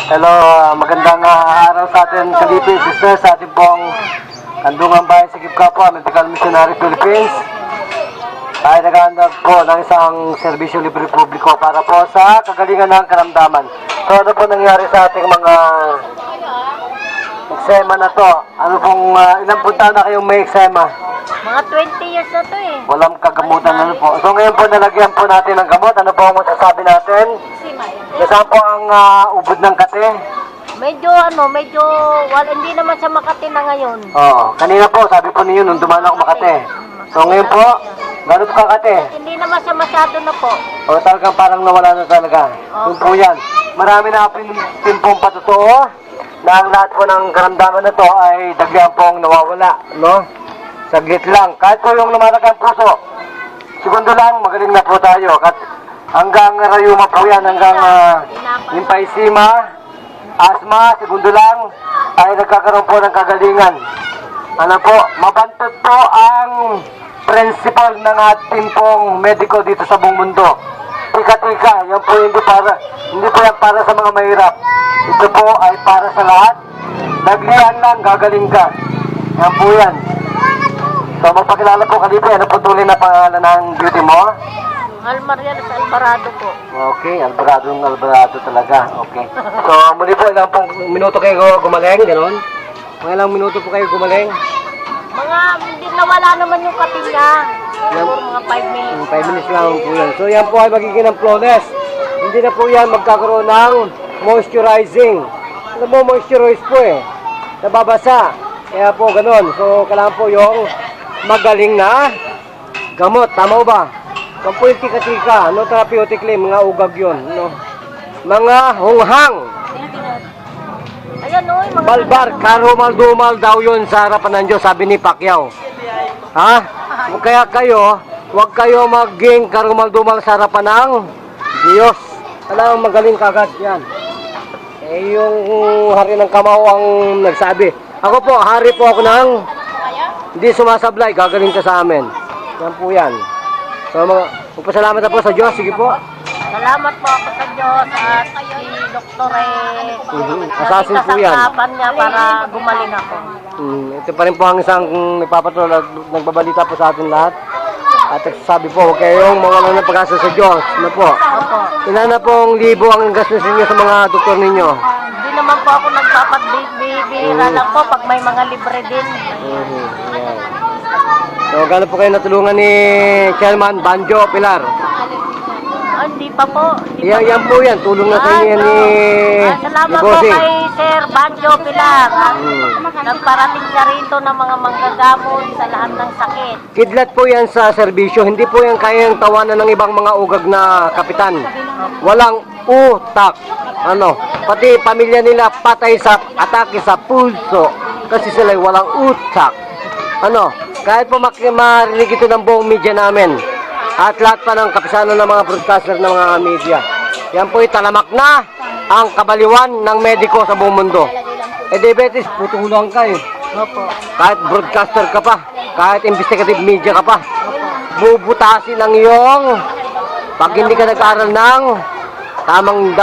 Hello, magandang araw sa atin, Kalipin Sisters, sa ating pong Kandungan Bayan Sigip Kapwa, Medical Missionary Philippines. Tayo naghahanap po ng isang serbisyo libre publiko para po sa kagalingan ng karamdaman. So ano po nangyari sa ating mga eksema na to? Ano pong, ilang punta na kayong may eksema? Mga 20 years na to eh. Walang kagamutan, ano po. So ngayon po nalagyan po natin ng gamot. Ano po ang masasabi natin? Nasaan po ang ubod ng kate? Medyo hindi naman sa Makati na ngayon. Oo, kanina po, sabi po niyo nung dumaan ako Makati. So ngayon po, gano'n po kate? Hindi naman siya masyado na po. O talagang parang nawala na talaga. Yun po yan. Marami na pong patotoo na ang lahat po ng karamdaman na to ay dagyan pong nawawala, no? Saglit lang. Kahit po yung lumalagang puso, segundo lang, magaling na po tayo. Hanggang rayuma po yan, hanggang emphysema, asthma, segundo lang, ay nagkakaroon po ng kagalingan. Ano po, mabantot po ang principle ng ating pong mediko dito sa buong mundo. Tika-tika, yan po hindi po yan para sa mga mahirap. Ito po ay para sa lahat. Naglihan lang, gagaling ka. Yan po yan. So magpakilala po Kalipin, ano po tuloy na pangalan ng beauty mo? Almarian sa Alvarado po. Okay, Alvarado talaga. Okay. So muli po, ilang pong minuto kayo gumaling, gano'n? Mga ilang minuto po kayo gumaling? Hindi nawala naman yung kape niya. Siguro mga 5 minutes. 5 minutes lang po yan. So yan po ay magiging ng flawless. Hindi na po yan magkakaroon ng moisturizing. Ano mo moisturize po eh? Nababasa. Kaya po gano'n. So kailangan po yung magaling na gamot. Tama ba? Kung po yung tika-tika, no therapeutically, mga ugag yun, no? Mga hunghang. Ayan o, mga Balbar, karumal-dumal daw yun sa harapan ng Diyos, sabi ni Pacquiao. Ha? Kaya kayo, huwag kayo maging karumal-dumal sa harapan ng Diyos. Alam, magaling kagad yan. Eh, yung hari ng Kamao ang nagsabi. Ako po, hari po ako ng hindi sumasablay, gagaling ka sa amin. Yan po yan. So, magpasalamat na po sa Diyos. Sige po. Salamat po ako sa Diyos at si Dr. Assassin po yan. Nagsasapan niya para gumaling ako. Ito pa rin po ang isang nagpapatrol, nagbabalita po sa atin lahat. At sabi po, huwag kayong mawalan ng pag-asa sa Diyos. Ano po? Opo. Ilan na pong libo ang gastos ninyo sa mga doktor ninyo? Hindi naman po ako nagpapagbibira lang po pag may mga libre din. Yan. So, gano'n po kayo natulungan ni Chairman Banjo Pilar? Hindi pa po. Yan po yan, tulong na sa inyo yan ni salamat po Bossing. kay Sir Banjo Pilar. Nagparating siya rito ng mga manggagamot sa lahat ng sakit. Kidlat po yan sa serbisyo, hindi po yan kayang tawanan ng ibang mga ugag na kapitan. Walang utak. Pati pamilya nila patay sa atake sa pulso kasi sila walang utak. Kahit po marinig ito ng buong media namin at lahat pa ng kapisanan ng mga broadcaster ng mga media. Yan po talamak na ang kabaliwan ng mediko sa buong mundo. Diabetes, putulang ka eh. Kahit broadcaster ka pa, kahit investigative media ka pa, bubutasin ang iyong pag hindi ka nag-aaral ng tamang